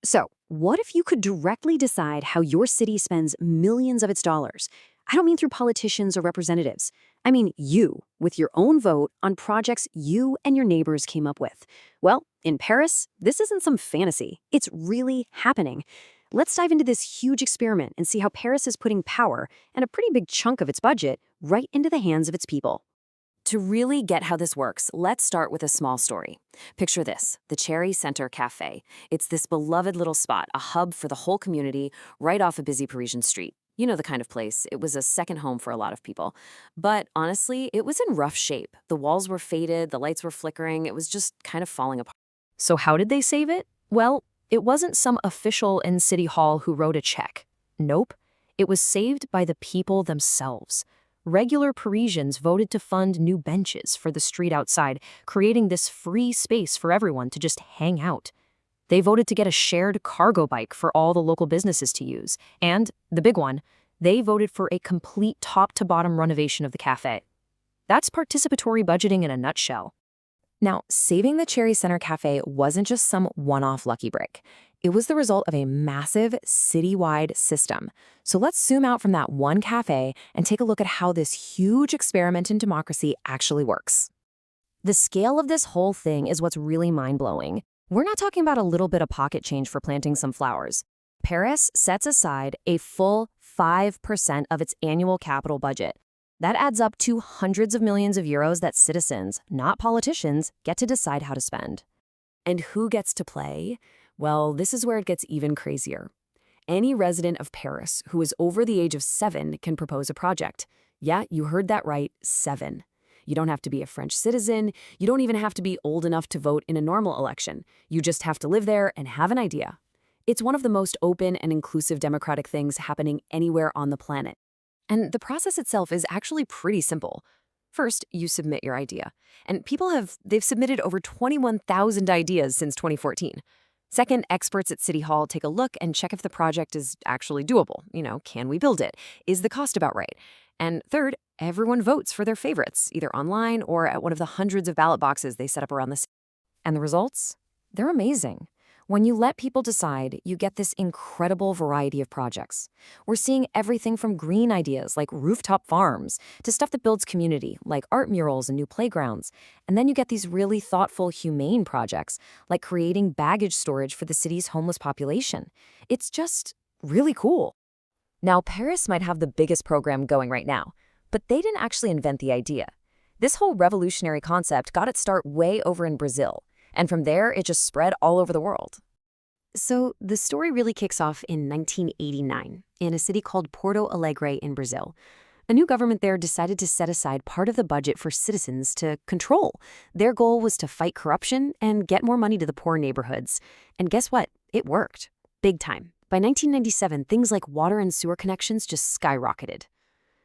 So, what if you could directly decide how your city spends millions of its dollars? I don't mean through politicians or representatives. I mean you, with your own vote on projects you and your neighbors came up with. Well, in Paris, this isn't some fantasy. It's really happening. Let's dive into this huge experiment and see how Paris is putting power and a pretty big chunk of its budget right into the hands of its people. To really get how this works, let's start with a small story. Picture this, the Cherry Center Cafe. It's this beloved little spot, a hub for the whole community, right off a busy Parisian street. You know the kind of place. It was a second home for a lot of people. But honestly, it was in rough shape. The walls were faded, the lights were flickering, it was just kind of falling apart. So how did they save it? Well, it wasn't some official in City Hall who wrote a check. Nope. It was saved by the people themselves. Regular Parisians voted to fund new benches for the street outside, creating this free space for everyone to just hang out. They voted to get a shared cargo bike for all the local businesses to use. And, the big one, they voted for a complete top-to-bottom renovation of the cafe. That's participatory budgeting in a nutshell. Now, saving the Cherry Center Cafe wasn't just some one-off lucky break. It was the result of a massive citywide system. So let's zoom out from that one cafe and take a look at how this huge experiment in democracy actually works. The scale of this whole thing is what's really mind-blowing. We're not talking about a little bit of pocket change for planting some flowers. Paris sets aside a full 5% of its annual capital budget. That adds up to hundreds of millions of euros that citizens, not politicians, get to decide how to spend. And who gets to play? Well, this is where it gets even crazier. Any resident of Paris who is over the age of 7 can propose a project. Yeah, you heard that right, 7. You don't have to be a French citizen. You don't even have to be old enough to vote in a normal election. You just have to live there and have an idea. It's one of the most open and inclusive democratic things happening anywhere on the planet. And the process itself is actually pretty simple. First, you submit your idea. And they've submitted over 21,000 ideas since 2014. Second, experts at City Hall take a look and check if the project is actually doable. Can we build it? Is the cost about right? And third, everyone votes for their favorites, either online or at one of the hundreds of ballot boxes they set up around the city. And the results? They're amazing. When you let people decide, you get this incredible variety of projects. We're seeing everything from green ideas like rooftop farms to stuff that builds community like art murals and new playgrounds. And then you get these really thoughtful, humane projects like creating baggage storage for the city's homeless population. It's just really cool. Now, Paris might have the biggest program going right now, but they didn't actually invent the idea. This whole revolutionary concept got its start way over in Brazil. And from there, it just spread all over the world. So the story really kicks off in 1989 in a city called Porto Alegre in Brazil. A new government there decided to set aside part of the budget for citizens to control. Their goal was to fight corruption and get more money to the poor neighborhoods. And guess what? It worked. Big time. By 1997, things like water and sewer connections just skyrocketed.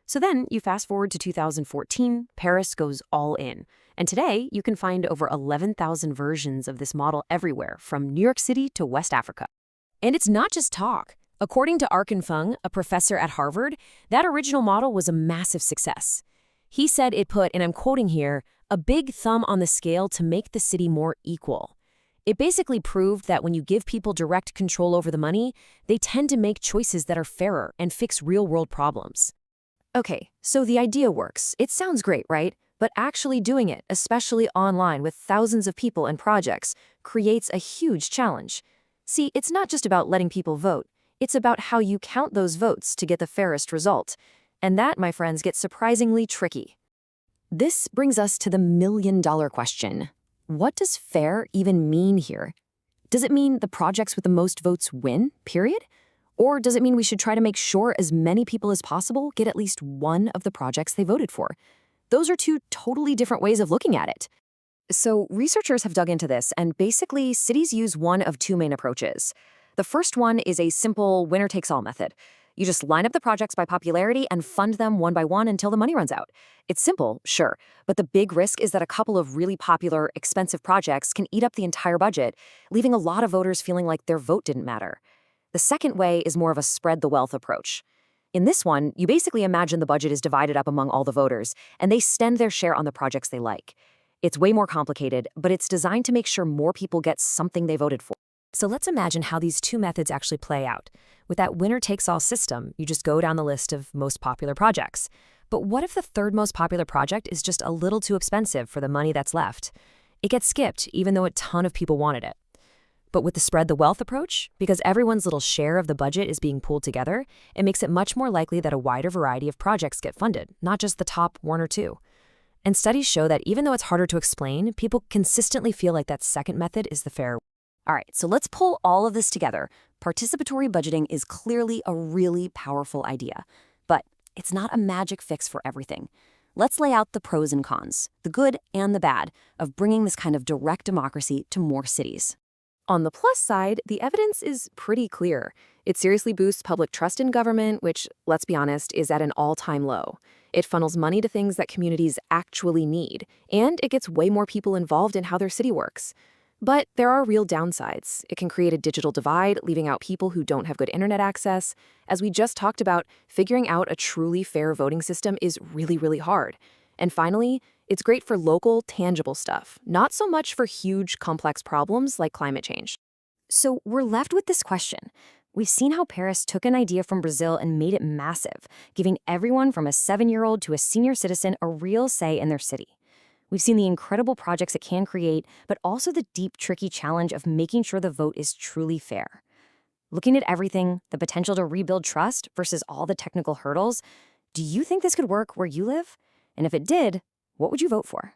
So then, you fast forward to 2014, Paris goes all in. And today, you can find over 11,000 versions of this model everywhere, from New York City to West Africa. And it's not just talk. According to Arkin Fung, a professor at Harvard, that original model was a massive success. He said it put, and I'm quoting here, a big thumb on the scale to make the city more equal. It basically proved that when you give people direct control over the money, they tend to make choices that are fairer and fix real-world problems. Okay, so the idea works. It sounds great, right? But actually doing it, especially online with thousands of people and projects, creates a huge challenge. See, it's not just about letting people vote. It's about how you count those votes to get the fairest result. And that, my friends, gets surprisingly tricky. This brings us to the million-dollar question. What does fair even mean here? Does it mean the projects with the most votes win, period? Or does it mean we should try to make sure as many people as possible get at least one of the projects they voted for? Those are two totally different ways of looking at it. So researchers have dug into this, and basically cities use one of two main approaches. The first one is a simple winner-takes-all method. You just line up the projects by popularity and fund them one by one until the money runs out. It's simple, sure, but the big risk is that a couple of really popular, expensive projects can eat up the entire budget, leaving a lot of voters feeling like their vote didn't matter. The second way is more of a spread the wealth approach. In this one, you basically imagine the budget is divided up among all the voters, and they spend their share on the projects they like. It's way more complicated, but it's designed to make sure more people get something they voted for. So let's imagine how these two methods actually play out. With that winner-takes-all system, you just go down the list of most popular projects. But what if the third most popular project is just a little too expensive for the money that's left? It gets skipped, even though a ton of people wanted it. But with the spread the wealth approach, because everyone's little share of the budget is being pooled together, it makes it much more likely that a wider variety of projects get funded, not just the top one or two. And studies show that even though it's harder to explain, people consistently feel like that second method is the fair. All right, so let's pull all of this together. Participatory budgeting is clearly a really powerful idea, but it's not a magic fix for everything. Let's lay out the pros and cons, the good and the bad, of bringing this kind of direct democracy to more cities. On the plus side, the evidence is pretty clear. It seriously boosts public trust in government, which, let's be honest, is at an all-time low. It funnels money to things that communities actually need, and it gets way more people involved in how their city works. But there are real downsides. It can create a digital divide, leaving out people who don't have good internet access. As we just talked about, figuring out a truly fair voting system is really, really hard. And finally, it's great for local, tangible stuff, not so much for huge, complex problems like climate change. So we're left with this question. We've seen how Paris took an idea from Brazil and made it massive, giving everyone from a 7-year-old to a senior citizen a real say in their city. We've seen the incredible projects it can create, but also the deep, tricky challenge of making sure the vote is truly fair. Looking at everything, the potential to rebuild trust versus all the technical hurdles, do you think this could work where you live? And if it did, what would you vote for?